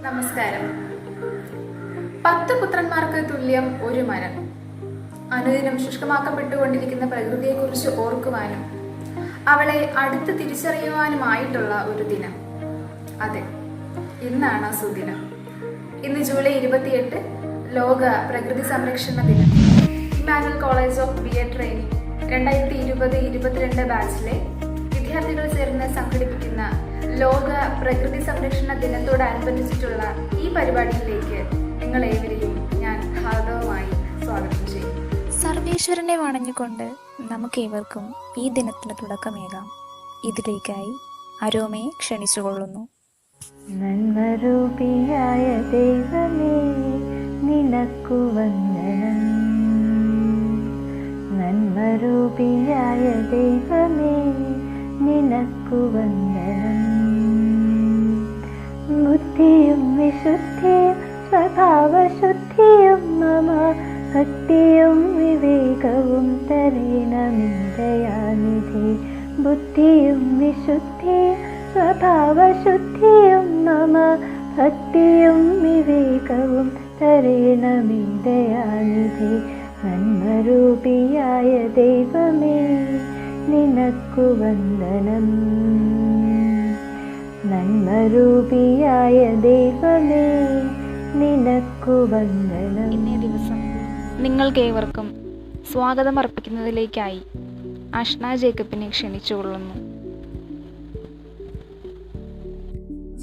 നമസ്കാരം. 10 പുത്രന്മാർക്ക് തുല്യം ഒരു മരം. അനുദിനം ശുഷ്കമാക്കപ്പെട്ടുകൊണ്ടിരിക്കുന്ന പ്രകൃതിയെക്കുറിച്ച് ഓർക്കുവാനും അവളെ അടുത്ത് തിരിച്ചറിയുവാനുമായിട്ടുള്ള ഒരു ദിനം. അതെ, ഇന്നാണ് സുദിനം. ഇന്ന് ജൂലൈ 28, ലോക പ്രകൃതി സംരക്ഷണ ദിനം. ഇമാനുവൽ കോളേജ് ഓഫ് ബി.എഡ് ട്രെയിനിങ് 2020-22 ബാച്ചിലെ വിദ്യാർത്ഥികൾ ചേർന്ന് സംഘടിപ്പിക്കുന്ന ലോക പ്രകൃതി സംരക്ഷണ ദിനത്തോടനുബന്ധിച്ചിട്ടുള്ള ഈ പരിപാടിയിലേക്ക് നിങ്ങളേവരെയും ഞാൻ ഹാർദവമായി സ്വാഗതം ചെയ്യും. സർവേശ്വരനെ വണഞ്ഞുകൊണ്ട് നമുക്കേവർക്കും ഈ ദിനത്തിന് തുടക്കമേകാം. ഇതിലേക്കായി അരോമയെ ക്ഷണിച്ചുകൊള്ളുന്നു. നന്മരൂപിയായ ദൈവമേ, നിനക്കു വന്ദനം. നന്മരൂപിയായ ദൈവമേ, നിനക്കു വന്ദനം. ബുദ്ധിയും വിശുദ്ധിയും സ്വഭാവശുദ്ധിയും മമ ഭക്തിയും വിവേകവും തരേണമേ ദയാനിധി. ബുദ്ധിയും വിശുദ്ധിയും സ്വഭാവശുദ്ധിയും മമ ഭക്തിയും വിവേകവും തരേണമേ ദയാനിധി. നന്മരൂപിയായ ദൈവമേ, നിനക്കു വന്ദനം. നന്മരൂപിയായ ദൈവമേ, നിനക്കു വന്ദനം. ഇന്നേ ദിവസം നിങ്ങൾക്കേവർക്കും സ്വാഗതം അർപ്പിക്കുന്നതിലേക്കായി Ashna ജേക്കബിനെ ക്ഷണിച്ചുകൊള്ളുന്നു.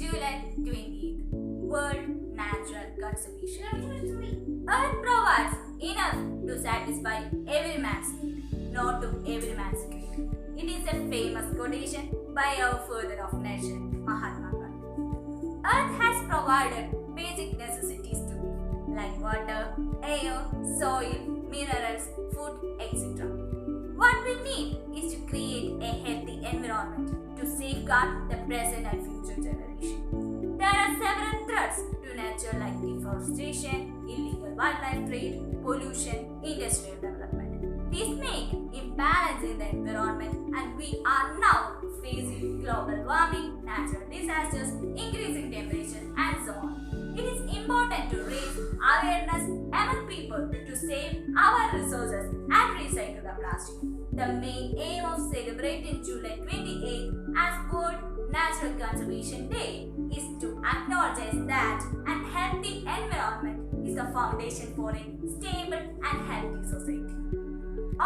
July 28th, World Natural Conservation Day. Earth provides enough to satisfy every man's need, not to every man's greed. It is a famous quotation by our father of nation, Mahatma Gandhi. Earth has provided basic necessities to live, like water, air, soil, minerals, food, etc. What we need is to create a healthy environment to safeguard the present and future generation. There are several threats to nature like deforestation, illegal wildlife trade, pollution, industrial development. These make imbalance in the environment, and we are now facing global warming, natural disasters, increasing temperature, and so on. It is important to raise awareness among people to save our resources and recycle the plastic. The main aim of celebrating July 28th as World Natural Conservation Day is to acknowledge that a healthy environment is the foundation for a stable and healthy society.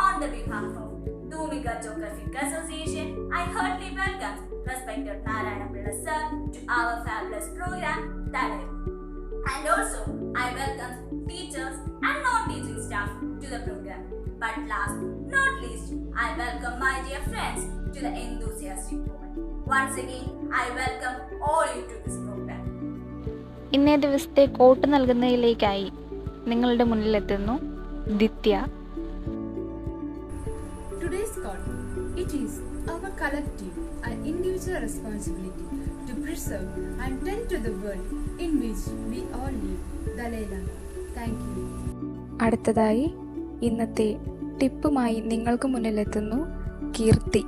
On the behalf of Dhumika Geographic Association, I heartily welcome respected Narayana Pilla sir to our fabulous program Thalai. And also, I welcome teachers and non-teaching staff to the program. But last not least, I welcome my dear friends to the enthusiastic women. Once again, I welcome all you to this program. ഇന്നേ ദിവസത്തെ coat നൽകുന്നതിലേക്കായി നിങ്ങളുടെ മുന്നിലെത്തുന്നു ദിത്യ. Today's quote: it is our collective and individual responsibility to preserve and tend to the world in which we all live. Dalai Lama. Thank you. അടുത്തതായി ഇന്നത്തെ ടിപ്പുമായി നിങ്ങൾക്ക് മുന്നിലെത്തുന്നു കീർത്തി.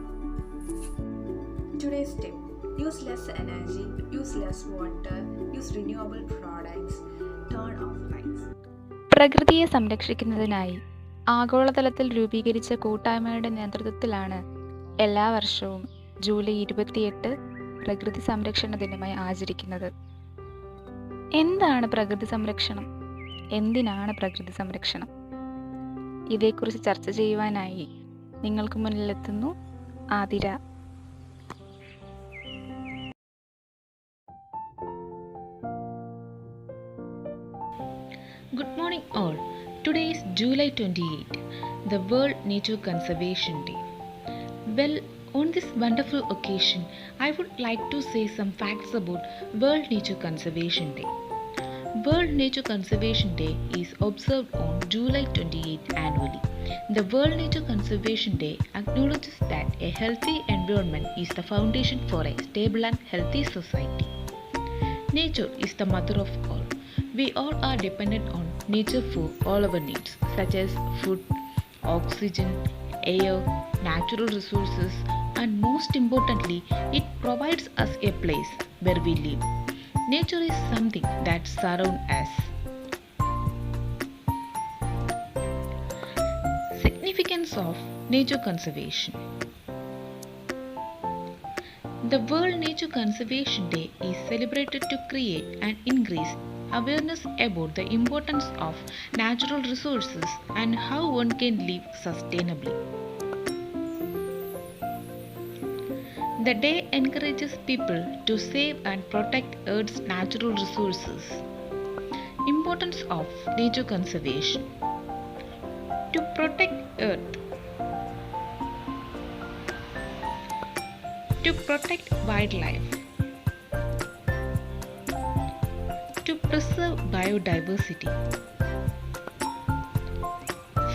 Today's tip: use less energy, use less water, use renewable products, turn off lights. പ്രകൃതിയെ സംരക്ഷിക്കുന്നതിനായി ആഗോളതലത്തിൽ രൂപീകരിച്ച കൂട്ടായ്മയുടെ നേതൃത്വത്തിലാണ് എല്ലാ വർഷവും ജൂലൈ 28 പ്രകൃതി സംരക്ഷണ ദിനമായി ആചരിക്കുന്നത്. എന്താണ് പ്രകൃതി സംരക്ഷണം? എന്തിനാണ് പ്രകൃതി സംരക്ഷണം? ഇതേക്കുറിച്ച് ചർച്ച ചെയ്യുവാനായി നിങ്ങൾക്ക് മുന്നിലെത്തുന്നു Athira. Good morning all. Today is July 28, the World Nature Conservation Day. Well, on this wonderful occasion, I would like to say some facts about World Nature Conservation Day. World Nature Conservation Day is observed on July 28th annually. The World Nature Conservation Day acknowledges that a healthy environment is the foundation for a stable and healthy society. Nature is the mother of all. We all are dependent on nature for all our needs, such as food, oxygen, air, natural resources, and most importantly, it provides us a place where we live. Nature is something that surrounds us. Significance of nature conservation. The World Nature Conservation Day is celebrated to create and increase awareness about the importance of natural resources and how one can live sustainably. The day encourages people to save and protect Earth's natural resources. Importance of nature conservation. To protect Earth. To protect wildlife. To preserve biodiversity.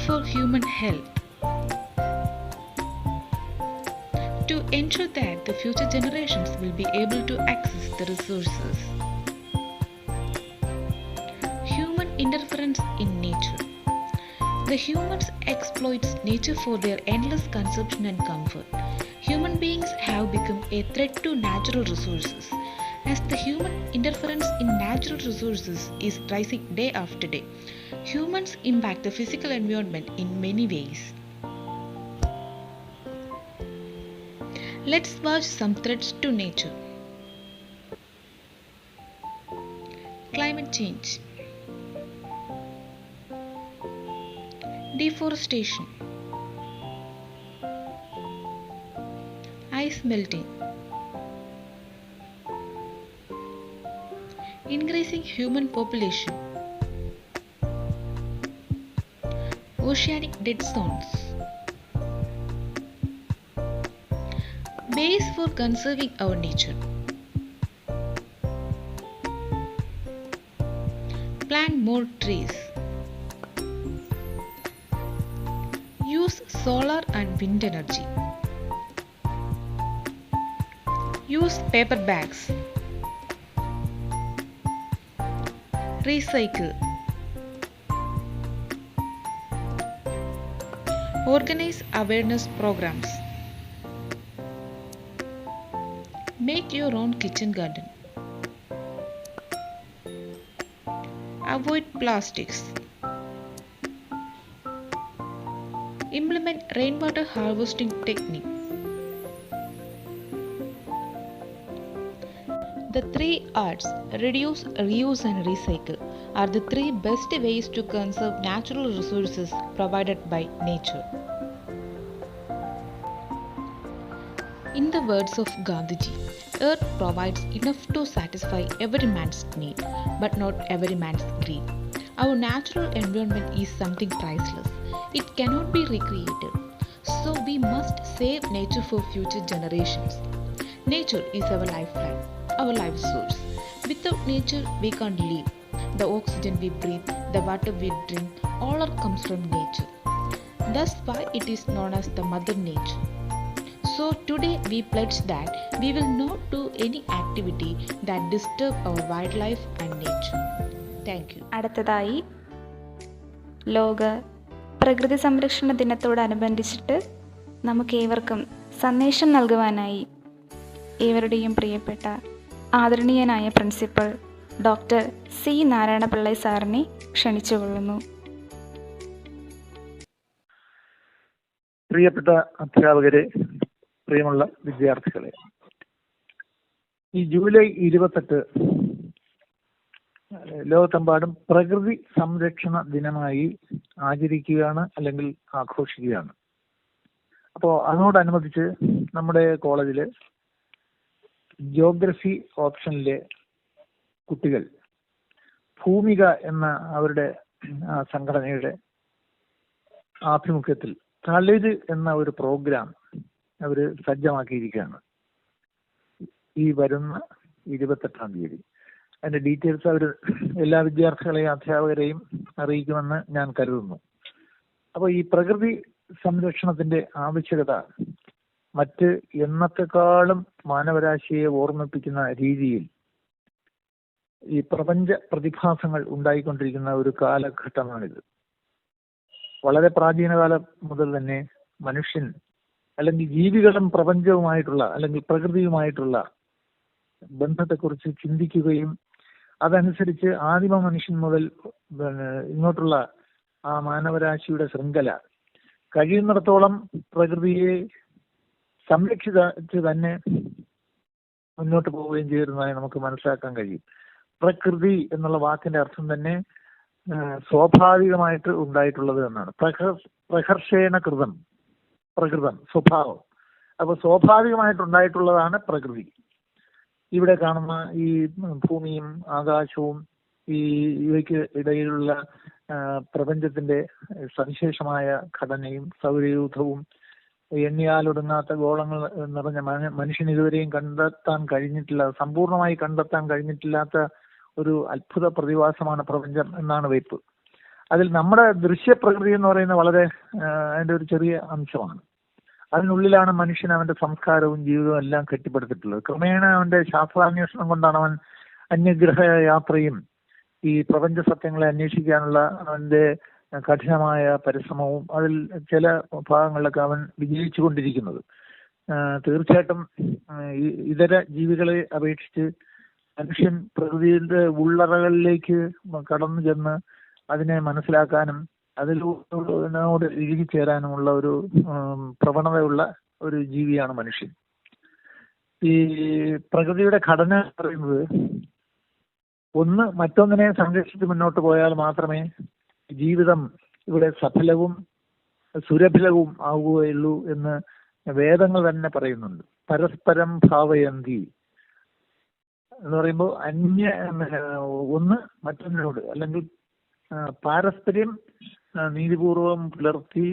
For human health. To ensure that the future generations will be able to access the resources. Human interference in nature. The humans exploit nature for their endless consumption and comfort. Human beings have become a threat to natural resources, as the human interference in natural resources is rising day after day. Humans impact the physical environment in many ways. Let's watch some threats to nature. Climate change. Deforestation. Ice melting. Increasing human population. Oceanic dead zones. Ways for conserving our nature. Plant more trees. Use solar and wind energy. Use paper bags. Recycle. Organize awareness programs. Make your own kitchen garden. Avoid plastics. Implement rainwater harvesting technique. The 3 R's, reduce, reuse and recycle, are the 3 best ways to conserve natural resources provided by nature. In the words of Gandhiji, Earth provides enough to satisfy every man's need, but not every man's greed. Our natural environment is something priceless. It cannot be recreated. So we must save nature for future generations. Nature is our lifeline, our life source. Without nature, we can't live. The oxygen we breathe, the water we drink, all comes from nature. That's why it is known as the Mother Nature. So today we pledge that we will not do any activity that disturb our wildlife and nature. Thank you. അടുത്തതായി ലോക പ്രകൃതി സംരക്ഷണ ദിനത്തോടനുബന്ധിച്ചിട്ട് നമുക്കേവർക്കും സന്ദേശം നൽകുവാനായി ഏവരുടെയും പ്രിയപ്പെട്ട ആദരണീയനായ principal doctor C നാരായണപിള്ളൈ സാറിനെ ക്ഷണിച്ചുകൊള്ളുന്നു. പ്രിയപ്പെട്ട അധ്യാപകരെ, പ്രിയമുള്ള വിദ്യാർത്ഥികളെ, ഈ ജൂലൈ 28 ലോകത്തെമ്പാടും പ്രകൃതി സംരക്ഷണ ദിനമായി ആചരിക്കുകയാണ്, അല്ലെങ്കിൽ ആഘോഷിക്കുകയാണ്. അപ്പോൾ അതിനോടനുബന്ധിച്ച് നമ്മുടെ കോളേജിൽ ജിയോഗ്രഫി ഓപ്ഷനിലെ കുട്ടികൾ ഭൂമിക എന്ന അവരുടെ സംഘടനയുടെ ആഭിമുഖ്യത്തിൽ തളിര് എന്ന ഒരു പ്രോഗ്രാം അവർ സജ്ജമാക്കിയിരിക്കുകയാണ് ഈ വരുന്ന 28-ാം തീയതി. അതിന്റെ ഡീറ്റെയിൽസ് അവർ എല്ലാ വിദ്യാർത്ഥികളെയും അധ്യാപകരെയും അറിയിക്കുമെന്ന് ഞാൻ കരുതുന്നു. അപ്പോൾ ഈ പ്രകൃതി സംരക്ഷണത്തിന്റെ ആവശ്യകത മറ്റ് എന്നത്തെക്കാളും മാനവരാശിയെ ഓർമ്മിപ്പിക്കുന്ന രീതിയിൽ ഈ പ്രപഞ്ച പ്രതിഭാസങ്ങൾ ഉണ്ടായിക്കൊണ്ടിരിക്കുന്ന ഒരു കാലഘട്ടമാണിത്. വളരെ പ്രാചീന കാലം മുതൽ തന്നെ മനുഷ്യൻ അല്ലെങ്കിൽ ജീവികളും പ്രപഞ്ചവുമായിട്ടുള്ള അല്ലെങ്കിൽ പ്രകൃതിയുമായിട്ടുള്ള ബന്ധത്തെക്കുറിച്ച് ചിന്തിക്കുകയും അതനുസരിച്ച് ആദിമ മനുഷ്യൻ മുതൽ ഇങ്ങോട്ടുള്ള ആ മാനവരാശിയുടെ ശൃംഖല കഴിയുന്നിടത്തോളം പ്രകൃതിയെ സംരക്ഷിച്ച് തന്നെ മുന്നോട്ട് പോവുകയും ചെയ്തിരുന്നതായി നമുക്ക് മനസ്സിലാക്കാൻ കഴിയും. പ്രകൃതി എന്നുള്ള വാക്കിന്റെ അർത്ഥം തന്നെ സ്വാഭാവികമായിട്ട് ഉണ്ടായിട്ടുള്ളത് എന്നാണ്. പ്രഹർഷേണ കൃതം, പ്രകൃതം, സ്വഭാവം. അപ്പൊ സ്വാഭാവികമായിട്ടുണ്ടായിട്ടുള്ളതാണ് പ്രകൃതി. ഇവിടെ കാണുന്ന ഈ ഭൂമിയും ആകാശവും ഇവയ്ക്ക് ഇടയിലുള്ള പ്രപഞ്ചത്തിന്റെ സവിശേഷമായ ഘടനയും സൗരയൂഥവും എണ്ണിയാലൊടുങ്ങാത്ത ഗോളങ്ങൾ നിറഞ്ഞ മനുഷ്യൻ ഇതുവരെയും കണ്ടെത്താൻ കഴിഞ്ഞിട്ടില്ല, സമ്പൂർണമായി കണ്ടെത്താൻ കഴിഞ്ഞിട്ടില്ലാത്ത ഒരു അത്ഭുത പ്രതിഭാസമാണ് പ്രപഞ്ചം എന്നാണ് വെയ്പ്പ്. അതിൽ നമ്മുടെ ദൃശ്യപ്രകൃതി എന്ന് പറയുന്നത് വളരെ അതിൻ്റെ ഒരു ചെറിയ അംശമാണ്. അതിനുള്ളിലാണ് മനുഷ്യൻ അവന്റെ സംസ്കാരവും ജീവിതവും എല്ലാം കെട്ടിപ്പടുത്തിട്ടുള്ളത്. ക്രമേണ അവന്റെ ശാസ്ത്രാന്വേഷണം കൊണ്ടാണ് അവൻ അന്യഗ്രഹ യാത്രയും ഈ പ്രപഞ്ച സത്യങ്ങളെ അന്വേഷിക്കാനുള്ള അവന്റെ കഠിനമായ പരിശ്രമവും അതിൽ ചില ഭാഗങ്ങളിലൊക്കെ അവൻ വിജയിച്ചു കൊണ്ടിരിക്കുന്നത്. തീർച്ചയായിട്ടും ഇതര ജീവികളെ അപേക്ഷിച്ച് മനുഷ്യൻ പ്രകൃതിയുടെ ഉള്ളറകളിലേക്ക് കടന്നു ചെന്ന് അതിനെ മനസ്സിലാക്കാനും അതിനോട് ഇഴുകിച്ചേരാനുമുള്ള ഒരു പ്രവണതയുള്ള ഒരു ജീവിയാണ് മനുഷ്യൻ. ഈ പ്രകൃതിയുടെ ഘടന പറയുന്നത് ഒന്ന് മറ്റൊന്നിനെ സംരക്ഷിച്ച് മുന്നോട്ട് പോയാൽ മാത്രമേ ജീവിതം ഇവിടെ സഫലവും സുരഭിലവും ആവുകയുള്ളൂ എന്ന് വേദങ്ങൾ തന്നെ പറയുന്നുണ്ട്. പരസ്പരം ഭാവയന്തി എന്ന് പറയുമ്പോൾ ഒന്ന് മറ്റൊന്നിനോട് അല്ലെങ്കിൽ പാരസ്പര്യം നീതിപൂർവം പുലർത്തി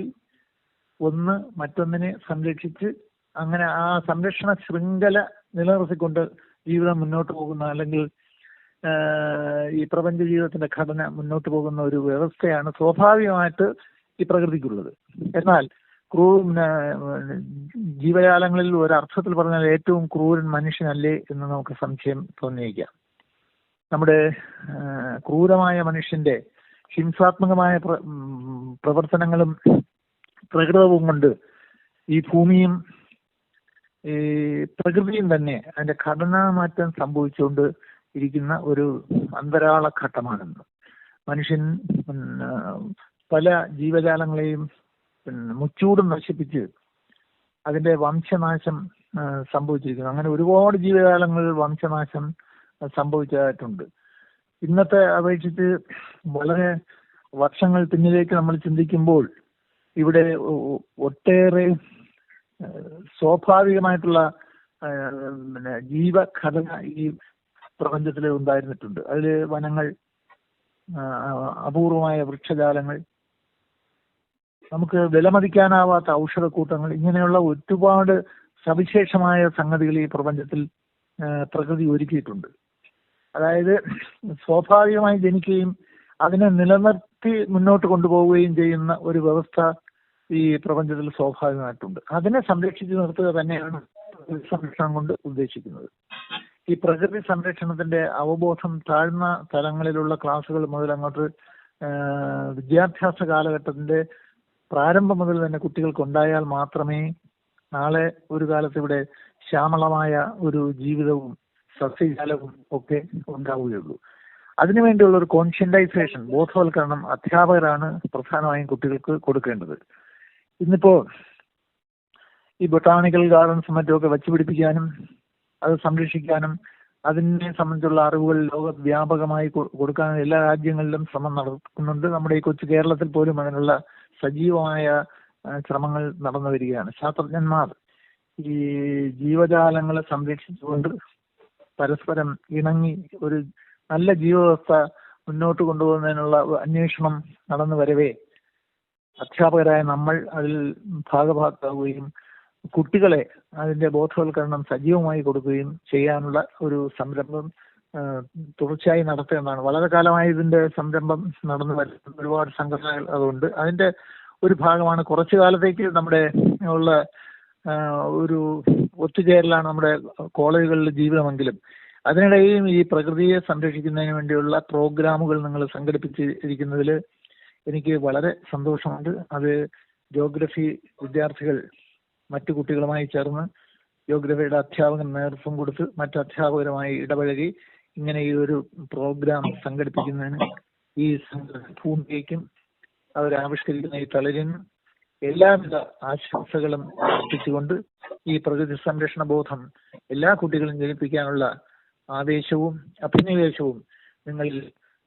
ഒന്ന് മറ്റൊന്നിനെ സംരക്ഷിച്ച് അങ്ങനെ ആ സംരക്ഷണ ശൃംഖല നിലനിർത്തിക്കൊണ്ട് ജീവിതം മുന്നോട്ട് പോകുന്ന അല്ലെങ്കിൽ ഈ പ്രപഞ്ച ജീവിതത്തിന്റെ ഘടന മുന്നോട്ട് പോകുന്ന ഒരു വ്യവസ്ഥയാണ് സ്വാഭാവികമായിട്ട് ഈ പ്രകൃതിക്കുള്ളത്. എന്നാൽ ജീവജാലങ്ങളിൽ ഒരർത്ഥത്തിൽ പറഞ്ഞാൽ ഏറ്റവും ക്രൂരൻ മനുഷ്യനല്ലേ എന്ന് നമുക്ക് സംശയം തോന്നിയേക്കാം. നമ്മുടെ ക്രൂരമായ മനുഷ്യന്റെ ഹിംസാത്മകമായ പ്രവർത്തനങ്ങളും പ്രകൃതവും കൊണ്ട് ഈ ഭൂമിയും ഈ പ്രകൃതിയും തന്നെ അതിന്റെ ഘടനാമാറ്റം സംഭവിച്ചുകൊണ്ട് ഇരിക്കുന്ന ഒരു അന്തരാള ഘട്ടമാണെന്ന്. മനുഷ്യൻ പല ജീവജാലങ്ങളെയും മുച്ചൂടും നശിപ്പിച്ച് അതിന്റെ വംശനാശം സംഭവിച്ചിരിക്കുന്നു. അങ്ങനെ ഒരുപാട് ജീവജാലങ്ങൾ വംശനാശം സംഭവിച്ചതായിട്ടുണ്ട്. ഇന്നത്തെ അപേക്ഷിച്ച് വളരെ വർഷങ്ങൾ പിന്നിലേക്ക് നമ്മൾ ചിന്തിക്കുമ്പോൾ ഇവിടെ ഒട്ടേറെ സ്വാഭാവികമായിട്ടുള്ള ജീവഘടന ഈ പ്രപഞ്ചത്തിൽ ഉണ്ടായിരുന്നിട്ടുണ്ട്. അതിൽ വനങ്ങൾ, അപൂർവമായ വൃക്ഷജാലങ്ങൾ, നമുക്ക് വിലമതിക്കാനാവാത്ത ഔഷധക്കൂട്ടങ്ങൾ, ഇങ്ങനെയുള്ള ഒരുപാട് സവിശേഷമായ സംഗതികൾ ഈ പ്രപഞ്ചത്തിൽ പ്രകൃതി ഒരുക്കിയിട്ടുണ്ട്. അതായത് സ്വാഭാവികമായി ജനിക്കുകയും അതിനെ നിലനിർത്തി മുന്നോട്ട് കൊണ്ടുപോവുകയും ചെയ്യുന്ന ഒരു വ്യവസ്ഥ ഈ പ്രപഞ്ചത്തിൽ സ്വാഭാവികമായിട്ടുണ്ട്. അതിനെ സംരക്ഷിച്ചു നിർത്തുക തന്നെയാണ് സംരക്ഷണം കൊണ്ട് ഉദ്ദേശിക്കുന്നത്. ഈ പ്രകൃതി സംരക്ഷണത്തിന്റെ അവബോധം താഴ്ന്ന തലങ്ങളിലുള്ള ക്ലാസ്സുകൾ മുതൽ അങ്ങോട്ട് വിദ്യാഭ്യാസ കാലഘട്ടത്തിന്റെ പ്രാരംഭം മുതൽ തന്നെ കുട്ടികൾക്ക് ഉണ്ടായാൽ മാത്രമേ നാളെ ഒരു കാലത്ത് ഇവിടെ ശ്യാമളമായ ഒരു ജീവിതവും സസ്യജാലവും ഒക്കെ ഉണ്ടാവുകയുള്ളൂ. അതിനുവേണ്ടിയുള്ള ഒരു കോൺഷ്യന്റൈസേഷൻ, ബോധവൽക്കരണം അധ്യാപകരാണ് പ്രധാനമായും കുട്ടികൾക്ക് കൊടുക്കേണ്ടത്. ഇന്നിപ്പോ ഈ ബൊട്ടാണിക്കൽ ഗാർഡൻസ് മറ്റുമൊക്കെ വച്ചുപിടിപ്പിക്കാനും അത് സംരക്ഷിക്കാനും അതിനെ സംബന്ധിച്ചുള്ള അറിവുകൾ ലോകവ്യാപകമായി കൊടുക്കാനും എല്ലാ രാജ്യങ്ങളിലും ശ്രമം നടക്കുന്നുണ്ട്. നമ്മുടെ ഈ കൊച്ചു കേരളത്തിൽ പോലും അതിനുള്ള സജീവമായ ശ്രമങ്ങൾ നടന്നു വരികയാണ്. ശാസ്ത്രജ്ഞന്മാർ ഈ ജീവജാലങ്ങളെ സംരക്ഷിച്ചുകൊണ്ട് പരസ്പരം ഇണങ്ങി ഒരു നല്ല ജീവവ്യവസ്ഥ മുന്നോട്ട് കൊണ്ടുപോകുന്നതിനുള്ള അന്വേഷണം നടന്നു വരവേ അധ്യാപകരായ നമ്മൾ അതിൽ ഭാഗഭാക്കാവുകയും കുട്ടികളെ അതിന്റെ ബോധവൽക്കരണം സജീവമായി കൊടുക്കുകയും ചെയ്യാനുള്ള ഒരു സംരംഭം തുടർച്ചയായി നടത്തേണ്ടതാണ്. വളരെ കാലമായി ഇതിന്റെ സംരംഭം നടന്നു വരുന്ന ഒരുപാട് സംഘടനകൾ അതുകൊണ്ട് അതിന്റെ ഒരു ഭാഗമാണ്. കുറച്ചു കാലത്തേക്ക് നമ്മുടെ ഉള്ള ഒരു ഒത്തുചേരലാണ് നമ്മുടെ കോളേജുകളിലെ ജീവിതമെങ്കിലും അതിനിടയിലും ഈ പ്രകൃതിയെ സംരക്ഷിക്കുന്നതിന് വേണ്ടിയുള്ള പ്രോഗ്രാമുകൾ നിങ്ങൾ സംഘടിപ്പിച്ചിരിക്കുന്നതിൽ എനിക്ക് വളരെ സന്തോഷമുണ്ട്. അത് ജോഗ്രഫി വിദ്യാർത്ഥികൾ മറ്റു കുട്ടികളുമായി ചേർന്ന് ജോഗ്രഫിയുടെ അധ്യാപകൻ നേതൃത്വം കൊടുത്ത് മറ്റു അധ്യാപകരുമായി ഇടപഴകി ഇങ്ങനെ ഈ ഒരു പ്രോഗ്രാം സംഘടിപ്പിക്കുന്നതിന് ഈ ഭൂമിയേക്കും അവരാവിഷ്കരിക്കുന്ന ഈ തളിരിനും എല്ലാവിധ ആശംസകളും അർപ്പിച്ചുകൊണ്ട് ഈ പ്രകൃതി സംരക്ഷണ ബോധം എല്ലാ കുട്ടികളും ജനിപ്പിക്കാനുള്ള ആവേശവും അഭിനിവേശവും നിങ്ങളിൽ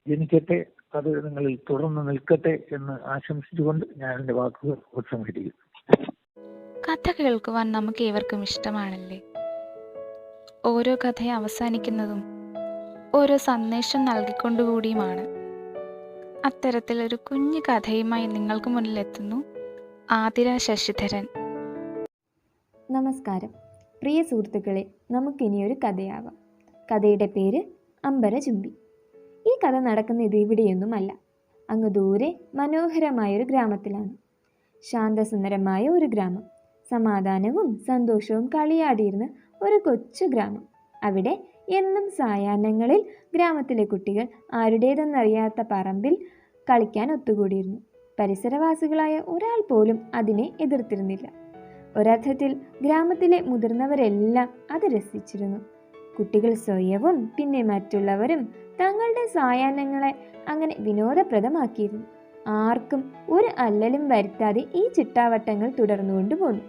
ജനിക്കട്ടെ, അത് നിങ്ങളിൽ തുടർന്ന് നിൽക്കട്ടെ എന്ന് ആശംസിച്ചുകൊണ്ട് ഞാൻ എൻ്റെ വാക്കുകൾ ഉപസംഹരിക്കുന്നു. കഥ കേൾക്കുവാൻ നമുക്ക് ഏവർക്കും ഇഷ്ടമാണല്ലേ? ഓരോ കഥയെ അവസാനിക്കുന്നതും ഓരോ സന്ദേശം നൽകിക്കൊണ്ടുകൂടിയുമാണ്. അത്തരത്തിലൊരു കുഞ്ഞു കഥയുമായി നിങ്ങൾക്ക് മുന്നിലെത്തുന്നു ആതിര ശശിധരൻ. നമസ്കാരം പ്രിയ സുഹൃത്തുക്കളെ, നമുക്കിനിയൊരു കഥയാവാം. കഥയുടെ പേര് അമ്പരചുംബി. ഈ കഥ നടക്കുന്നത് ഇവിടെയൊന്നുമല്ല, അങ്ങ് ദൂരെ മനോഹരമായൊരു ഗ്രാമത്തിലാണ്. ശാന്തസുന്ദരമായ ഒരു ഗ്രാമം, സമാധാനവും സന്തോഷവും കളിയാടിയിരുന്ന ഒരു കൊച്ചു ഗ്രാമം. അവിടെ എന്നും സായാഹ്നങ്ങളിൽ ഗ്രാമത്തിലെ കുട്ടികൾ ആരുടേതെന്നറിയാത്ത പറമ്പിൽ കളിക്കാൻ ഒത്തുകൂടിയിരുന്നു. പരിസരവാസികളായ ഒരാൾ പോലും അതിനെ എതിർത്തിരുന്നില്ല. ഒരർത്ഥത്തിൽ ഗ്രാമത്തിലെ മുതിർന്നവരെല്ലാം അത് രസിച്ചിരുന്നു. കുട്ടികൾ സ്വയവും പിന്നെ മറ്റുള്ളവരും തങ്ങളുടെ സായാഹ്നങ്ങളെ അങ്ങനെ വിനോദപ്രദമാക്കിയിരുന്നു. ആർക്കും ഒരു അല്ലലും വരുത്താതെ ഈ ചിട്ടാവട്ടങ്ങൾ തുടർന്നുകൊണ്ടുപോന്നു.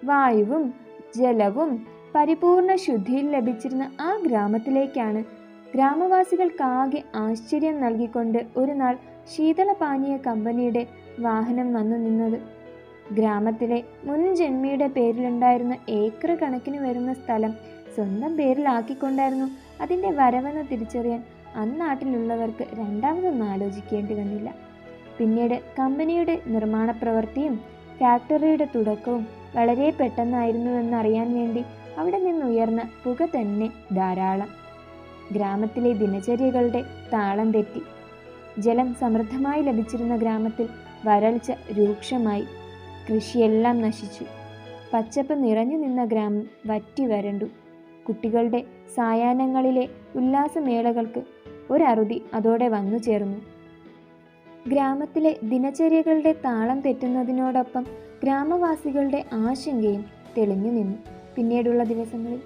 വായുവും ജലവും പരിപൂർണ ശുദ്ധിയിൽ ലഭിച്ചിരുന്ന ആ ഗ്രാമത്തിലേക്കാണ് ഗ്രാമവാസികൾക്കാകെ ആശ്ചര്യം നൽകിക്കൊണ്ട് ഒരു നാൾ ശീതളപാനീയ കമ്പനിയുടെ വാഹനം വന്നു നിന്നത്. ഗ്രാമത്തിലെ മുൻ ജന്മിയുടെ പേരിലുണ്ടായിരുന്ന ഏക്കർ കണക്കിന് വരുന്ന സ്ഥലം സ്വന്തം പേരിലാക്കിക്കൊണ്ടായിരുന്നു അതിൻ്റെ വരവെന്ന് തിരിച്ചറിയാൻ അന്നാട്ടിലുള്ളവർക്ക് രണ്ടാമതൊന്നും ആലോചിക്കേണ്ടി വന്നില്ല. പിന്നീട് കമ്പനിയുടെ നിർമ്മാണ പ്രവൃത്തിയും ഫാക്ടറിയുടെ തുടക്കവും വളരെ പെട്ടെന്നായിരുന്നുവെന്നറിയാൻ വേണ്ടി അവിടെ നിന്നുയർന്ന പുക തന്നെ ധാരാളം. ഗ്രാമത്തിലെ ദിനചര്യകളുടെ താളം തെറ്റി. ജലം സമൃദ്ധമായി ലഭിച്ചിരുന്ന ഗ്രാമത്തിൽ വരൾച്ച രൂക്ഷമായി. കൃഷിയെല്ലാം നശിച്ചു. പച്ചപ്പ് നിറഞ്ഞു നിന്ന ഗ്രാമം വറ്റി വരണ്ടു. കുട്ടികളുടെ സായാഹ്നങ്ങളിലെ ഉല്ലാസമേളകൾക്ക് ഒരറുതി അതോടെ വന്നു ചേർന്നു. ഗ്രാമത്തിലെ ദിനചര്യകളുടെ താളം തെറ്റുന്നതിനോടൊപ്പം ഗ്രാമവാസികളുടെ ആശങ്കയും തെളിഞ്ഞു നിന്നു. പിന്നീടുള്ള ദിവസങ്ങളിൽ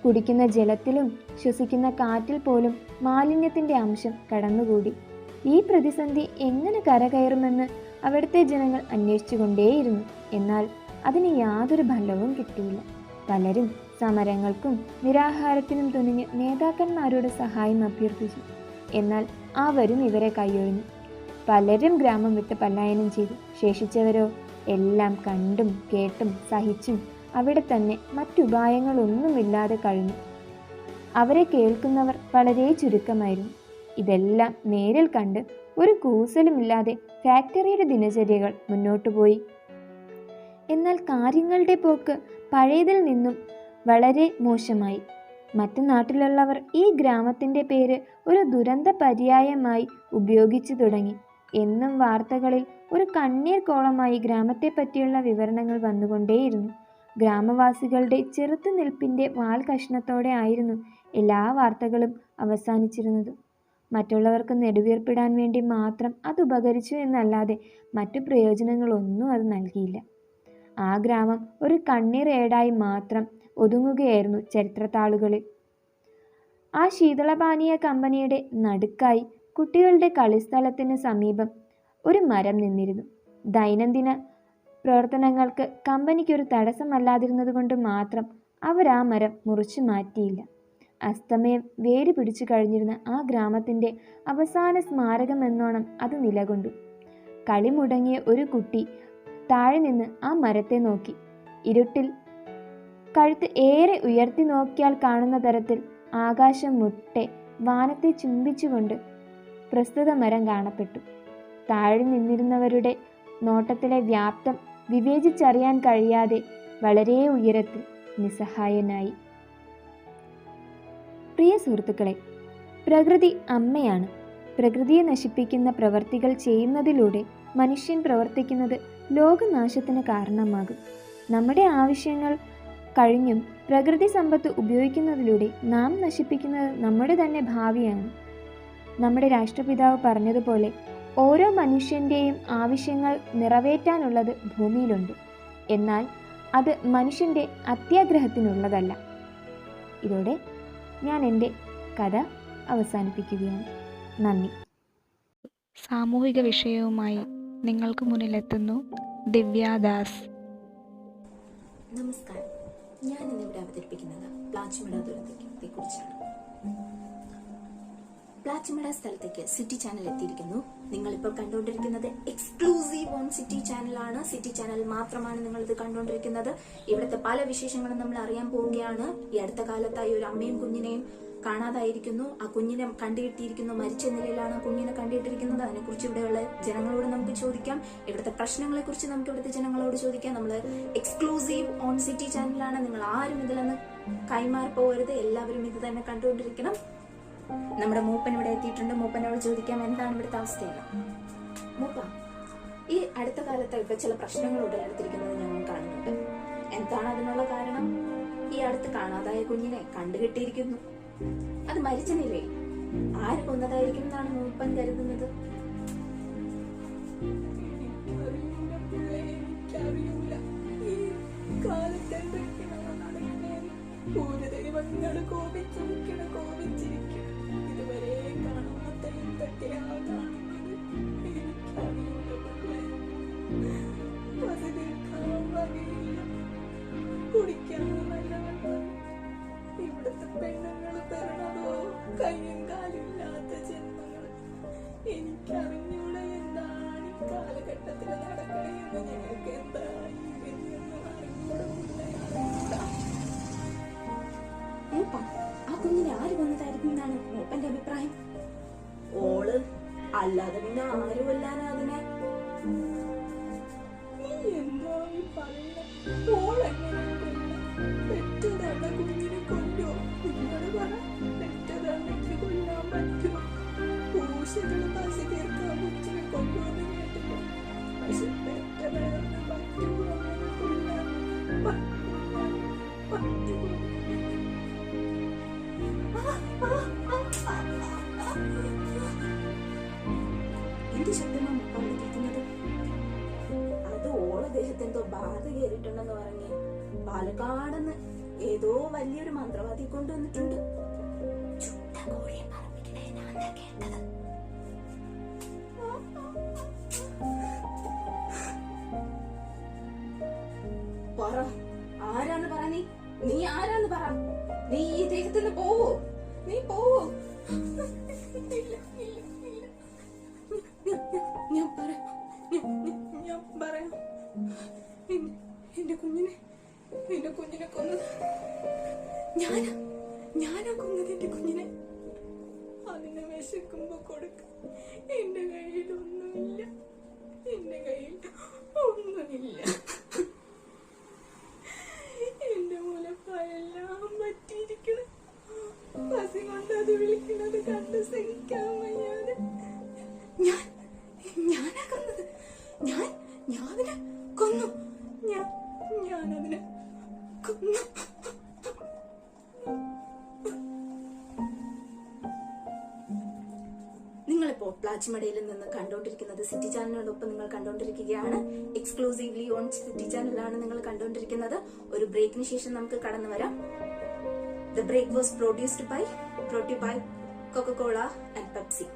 കുടിക്കുന്ന ജലത്തിലും ശ്വസിക്കുന്ന കാറ്റിൽ പോലും മാലിന്യത്തിൻ്റെ അംശം കടന്നുകൂടി. ഈ പ്രതിസന്ധി എങ്ങനെ കരകയറുമെന്ന് അവിടുത്തെ ജനങ്ങൾ അന്വേഷിച്ചുകൊണ്ടേയിരുന്നു. എന്നാൽ അതിന് യാതൊരു ഫലവും കിട്ടിയില്ല. പലരും സമരങ്ങൾക്കും നിരാഹാരത്തിനും തുനിഞ്ഞ് നേതാക്കന്മാരോട് സഹായം അഭ്യർത്ഥിച്ചു. എന്നാൽ അവരും ഇവരെ കൈയൊഴിഞ്ഞു. പലരും ഗ്രാമം വിട്ട് പലായനം ചെയ്തു. ശേഷിച്ചവരോ എല്ലാം കണ്ടും കേട്ടും സഹിച്ചും അവിടെ തന്നെ മറ്റുപായങ്ങളൊന്നുമില്ലാതെ കഴിഞ്ഞു. അവരെ കേൾക്കുന്നവർ വളരെ ചുരുക്കമായിരുന്നു. ഇതെല്ലാം നേരിൽ കണ്ട് ഒരു കൂസലുമില്ലാതെ ഫാക്ടറിയുടെ ദിനചര്യകൾ മുന്നോട്ടു പോയി. എന്നാൽ കാര്യങ്ങളുടെ പോക്ക് പഴയതിൽ നിന്നും വളരെ മോശമായി. മറ്റു നാട്ടിലുള്ളവർ ഈ ഗ്രാമത്തിൻ്റെ പേര് ഒരു ദുരന്ത പര്യായമായി ഉപയോഗിച്ചു തുടങ്ങി. എന്നും വാർത്തകളിൽ ഒരു കണ്ണീർ കോളമായി ഗ്രാമത്തെ പറ്റിയുള്ള വിവരണങ്ങൾ വന്നുകൊണ്ടേയിരുന്നു. ഗ്രാമവാസികളുടെ ചെറുത്തുനിൽപ്പിൻ്റെ വാൽ കഷ്ണത്തോടെ ആയിരുന്നു എല്ലാ വാർത്തകളും അവസാനിച്ചിരുന്നത്. മറ്റുള്ളവർക്ക് നെടുവീർപ്പിടാൻ വേണ്ടി മാത്രം അത് ഉപകരിച്ചു എന്നല്ലാതെ മറ്റു പ്രയോജനങ്ങളൊന്നും അത് നൽകിയില്ല. ആ ഗ്രാമം ഒരു കണ്ണീർ ഏടായി മാത്രം ഒതുങ്ങുകയായിരുന്നു ചരിത്രത്താളുകളിൽ. ആ ശീതളപാനീയ കമ്പനിയുടെ നടുക്കായി കുട്ടികളുടെ കളിസ്ഥലത്തിന് സമീപം ഒരു മരം നിന്നിരുന്നു. ദൈനംദിന പ്രവർത്തനങ്ങൾക്ക് കമ്പനിക്കൊരു തടസ്സമല്ലാതിരുന്നത് കൊണ്ട് മാത്രം അവർ ആ മരം മുറിച്ചു മാറ്റിയില്ല. അസ്തമയം വേര് പിടിച്ചു കഴിഞ്ഞിരുന്ന ആ ഗ്രാമത്തിൻ്റെ അവസാന സ്മാരകമെന്നോണം അത് നിലകൊണ്ടു. കളി മുടങ്ങിയ ഒരു കുട്ടി താഴെ നിന്ന് ആ മരത്തെ നോക്കി. ഇരുട്ടിൽ കഴുത്ത് ഏറെ ഉയർത്തി നോക്കിയാൽ കാണുന്ന തരത്തിൽ ആകാശം മുട്ടെ വാനത്തെ ചുംബിച്ചുകൊണ്ട് പ്രസ്തുത മരം കാണപ്പെട്ടു. താഴെ നിന്നിരുന്നവരുടെ നോട്ടത്തിലെ വ്യാപ്തം വിവേചിച്ചറിയാൻ കഴിയാതെ വളരെ ഉയരത്തിൽ നിസ്സഹായനായി. പ്രിയ സുഹൃത്തുക്കളെ, പ്രകൃതി അമ്മയാണ്. പ്രകൃതിയെ നശിപ്പിക്കുന്ന പ്രവർത്തികൾ ചെയ്യുന്നതിലൂടെ മനുഷ്യൻ പ്രവർത്തിക്കുന്നത് ലോകനാശത്തിന് കാരണമാകും. നമ്മുടെ ആവശ്യങ്ങൾ കഴിഞ്ഞും പ്രകൃതി സമ്പത്ത് ഉപയോഗിക്കുന്നതിലൂടെ നാം നശിപ്പിക്കുന്നത് നമ്മുടെ തന്നെ ഭാവിയാണ്. നമ്മുടെ രാഷ്ട്രപിതാവ് പറഞ്ഞതുപോലെ ഓരോ മനുഷ്യൻ്റെയും ആവശ്യങ്ങൾ നിറവേറ്റാനുള്ളത് ഭൂമിയിലുണ്ട്. എന്നാൽ അത് മനുഷ്യൻ്റെ അത്യാഗ്രഹത്തിനുള്ളതല്ല. ഇതോടെ ഞാൻ എൻ്റെ കഥ അവസാനിപ്പിക്കുകയാണ്. നന്ദി. സാമൂഹിക വിഷയവുമായി നിങ്ങൾക്ക് മുന്നിലെത്തുന്നു ദിവ്യാദാസ്. നമസ്കാരം. ഞാൻ ഇന്നിവിടെ അവതരിപ്പിക്കുന്നത് പ്ലാച്ചിമട ദുരന്തത്തെക്കുറിച്ചാണ്. പ്ലാച്ചിമട സ്ഥലത്തേക്ക് സിറ്റി ചാനൽ എത്തിയിരിക്കുന്നു. നിങ്ങളിപ്പോൾ കണ്ടുകൊണ്ടിരിക്കുന്നത് എക്സ്ക്ലൂസീവ് ഓൺ സിറ്റി ചാനലാണ്. സിറ്റി ചാനൽ മാത്രമാണ് നിങ്ങൾ ഇത് കണ്ടുകൊണ്ടിരിക്കുന്നത്. ഇവിടുത്തെ പല വിശേഷങ്ങളും നമ്മൾ അറിയാൻ പോവുകയാണ്. ഈ അടുത്ത കാലത്തായി ഒരു അമ്മയും കുഞ്ഞിനെയും കാണാതായിരിക്കുന്നു. ആ കുഞ്ഞിനെ കണ്ടുകിട്ടിയിരിക്കുന്നു. മരിച്ച നിലയിലാണ് കുഞ്ഞിനെ കണ്ടുകിട്ടിരിക്കുന്നത്. അതിനെക്കുറിച്ച് ഇവിടെയുള്ള ജനങ്ങളോട് നമുക്ക് ചോദിക്കാം. ഇവിടുത്തെ പ്രശ്നങ്ങളെ കുറിച്ച് നമുക്ക് ഇവിടുത്തെ ജനങ്ങളോട് ചോദിക്കാം. നമ്മൾ എക്സ്ക്ലൂസീവ് ഓൺ സിറ്റി ചാനലാണ്. നിങ്ങൾ ആരും ഇതിലൊന്ന് കൈമാറി പോകരുത്. എല്ലാവരും ഇത് തന്നെ കണ്ടുകൊണ്ടിരിക്കണം. നമ്മുടെ മൂപ്പൻ ഇവിടെ എത്തിയിട്ടുണ്ട്. മൂപ്പനോട് ചോദിക്കാം എന്താണ് ഇവിടുത്തെ അവസ്ഥയെന്ന്. മൂപ്പ, ഈ അടുത്ത കാലത്ത് ഇപ്പൊ ചില പ്രശ്നങ്ങൾ ഉടലെടുത്തിരിക്കുന്നത് ഞങ്ങൾ കാണുന്നുണ്ട്. എന്താണ് അതിനുള്ള കാരണം? ഈ അടുത്ത് കാണാതായ കുഞ്ഞിനെ കണ്ടുകിട്ടിയിരിക്കുന്നു. അത് മരിച്ച നിലയിൽ. ആര് കൊന്നതായിരിക്കും എന്നാണ് മൂപ്പൻ കരുതുന്നത്? ഇതുവരെ കാണാത്തയും തട്ടിയാണ് കുടിക്കാൻ നല്ല വെള്ളം ഇവിടുത്തെ പെണ്ണുങ്ങൾ തരണതോ കയ്യും കാലില്ലാത്ത ജന്മങ്ങൾ. എനിക്കറിഞ്ഞൂട എന്താണ് ഈ കാലഘട്ടത്തിൽ നടക്കണേന്ന്. ഞങ്ങൾക്ക് എന്തായി മൂപ്പ, ആ കുഞ്ഞിനെ ആര് കൊന്നതായിരിക്കും എന്നാണ് മൂപ്പന്റെ അഭിപ്രായം? ഓള് അല്ലാതെ പിന്നെ ആരും കൊല്ലാനാ അതിനെ? നീ എന്താ ഈ പറയുന്നത്? ഓളെങ്ങനെ പെറ്റതാണ് കുഞ്ഞിനെ കൊല്ലോ? നിങ്ങൾ പറ, പെറ്റതാണെങ്കിൽ കൊല്ലാൻ പറ്റുമോ? പൂശകള് പശി തീർക്കാൻ കൊച്ചിനെ കൊല്ലുമെന്ന് കേട്ടില്ല. പക്ഷെ പെറ്റതാണെന്ന് പറ്റുമോ? അങ്ങനെ കൊല്ലാൻ പറ്റുമോ? എന്ത് ശബ്ദമാണ് അവിടെ കേൾക്കുന്നത്? അത് ഓള ദേഹത്തെന്തോ ബാധ കയറിയിട്ടുണ്ടെന്ന് പറഞ്ഞ് പാലക്കാടെന്ന് ഏതോ വലിയൊരു മന്ത്രവാദി കൊണ്ടുവന്നിട്ടുണ്ട്. ചുട്ട കോഴിയെ പറപ്പിക്കണേ ഞാൻ കേട്ടത്. പറ, ആരാന്ന് പറ. നീ ആരാന്ന് പറ. നീ ഈ ദേഹത്തുനിന്ന് പോവോ? നീ പോവോ? ഞാൻ പറയാം. എന്റെ കുഞ്ഞിനെ കൊന്നത് ഞാനാ കൊന്നത്. എന്റെ കുഞ്ഞിനെ അതിനെ വിശക്കുമ്പോ കൊടുക്ക. എന്റെ കയ്യിലൊന്നുമില്ല. എന്റെ മുലപ്പായെല്ലാം പറ്റിയിരിക്കണം. പസി കൊണ്ട് അത് വിളിക്കുന്നത് കണ്ട് സഹിക്കാൻ വയ്യാതെ ഞാനാ കൊന്നത്. ഞാനതിനെ കൊന്നു. ഞാനതിനെ കൊന്നു. നിങ്ങളിപ്പോ പ്ലാച്ചിമടയിൽ നിന്ന് കണ്ടുകൊണ്ടിരിക്കുന്നത് സിറ്റി ചാനലിനോടൊപ്പം നിങ്ങൾ കണ്ടുകൊണ്ടിരിക്കുകയാണ്. എക്സ്ക്ലൂസീവ്ലി ഓൺ സിറ്റി ചാനലാണ് നിങ്ങൾ കണ്ടുകൊണ്ടിരിക്കുന്നത്. ഒരു ബ്രേക്കിന് ശേഷം നമുക്ക് കടന്നു വരാം. The break was brought to you by Coca-Cola and Pepsi.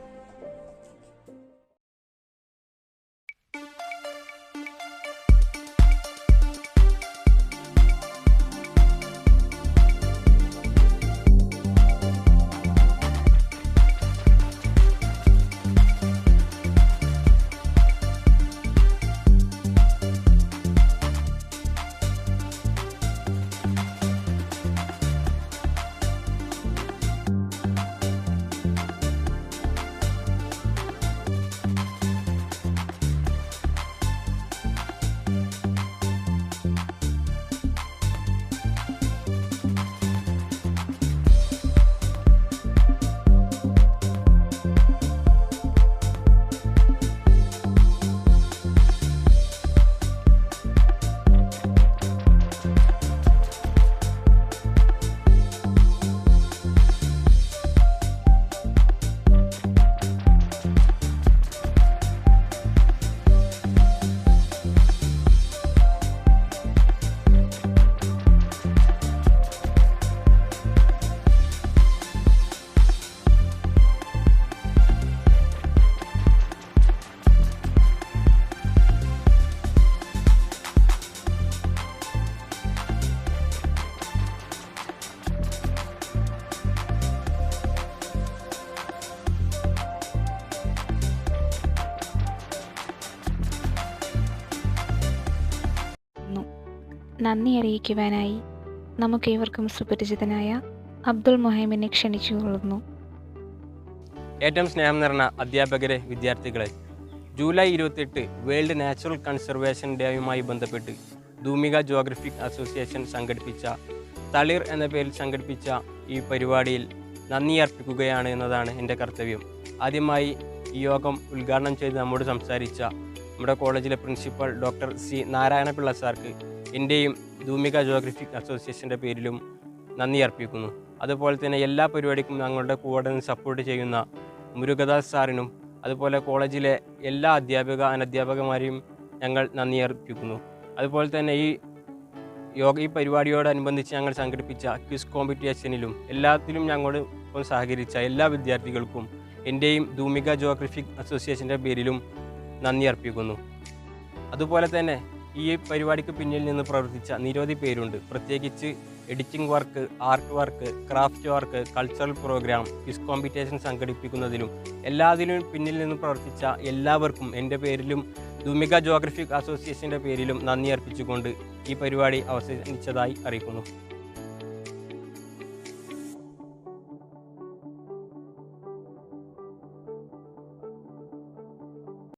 നന്ദി അറിയിക്കുവാനായി നമുക്കേവർക്കും സുപരിചിതനായ അബ്ദുൾ മൊഹൈമിനെ ക്ഷണിച്ചുകൊള്ളുന്നു. ഏറ്റവും സ്നേഹം നിറഞ്ഞ അധ്യാപകരെ, വിദ്യാർത്ഥികളെ, ജൂലൈ 28 വേൾഡ് നാച്ചുറൽ കൺസർവേഷൻ ഡേയുമായി ബന്ധപ്പെട്ട് ധൂമിക ജോഗ്രഫിക് അസോസിയേഷൻ സംഘടിപ്പിച്ച തളിർ എന്ന പേരിൽ സംഘടിപ്പിച്ച ഈ പരിപാടിയിൽ നന്ദി അർപ്പിക്കുകയാണ് എന്നതാണ് എൻ്റെ കർത്തവ്യം. ആദ്യമായി ഈ യോഗം ഉദ്ഘാടനം ചെയ്ത് നമ്മോട് സംസാരിച്ച നമ്മുടെ കോളേജിലെ പ്രിൻസിപ്പൽ ഡോക്ടർ സി നാരായണപിള്ള സാർക്ക് എൻ്റെയും ധൂമിക ജോഗ്രഫിക് അസോസിയേഷൻ്റെ പേരിലും നന്ദി അർപ്പിക്കുന്നു. അതുപോലെ തന്നെ എല്ലാ പരിപാടിക്കും ഞങ്ങളുടെ കൂടെ നിന്ന് സപ്പോർട്ട് ചെയ്യുന്ന മുരുകദാസ് സാറിനും അതുപോലെ കോളേജിലെ എല്ലാ അനധ്യാപകന്മാരെയും ഞങ്ങൾ നന്ദി അർപ്പിക്കുന്നു. അതുപോലെ തന്നെ ഈ പരിപാടിയോടനുബന്ധിച്ച് ഞങ്ങൾ സംഘടിപ്പിച്ച ക്വിസ് കോമ്പറ്റീഷനിലും എല്ലാത്തിലും ഞങ്ങളോട് സഹകരിച്ച എല്ലാ വിദ്യാർത്ഥികൾക്കും എൻ്റെയും ധൂമിക ജോഗ്രഫിക് അസോസിയേഷൻ്റെ പേരിലും നന്ദി അർപ്പിക്കുന്നു. അതുപോലെ തന്നെ ഈ പരിപാടിക്ക് പിന്നിൽ നിന്ന് പ്രവർത്തിച്ച നിരവധി പേരുണ്ട്. പ്രത്യേകിച്ച് editing work, art work, craft work, cultural programme, quiz competition സംഘടിപ്പിക്കുന്നതിലും എല്ലാത്തിനും പിന്നിൽ നിന്ന് പ്രവർത്തിച്ച എല്ലാവർക്കും എൻ്റെ പേരിലും ധൂമിക ജോഗ്രഫിക് അസോസിയേഷൻ്റെ പേരിലും നന്ദി അർപ്പിച്ചുകൊണ്ട് ഈ പരിപാടി അവസാനിച്ചതായി അറിയിക്കുന്നു.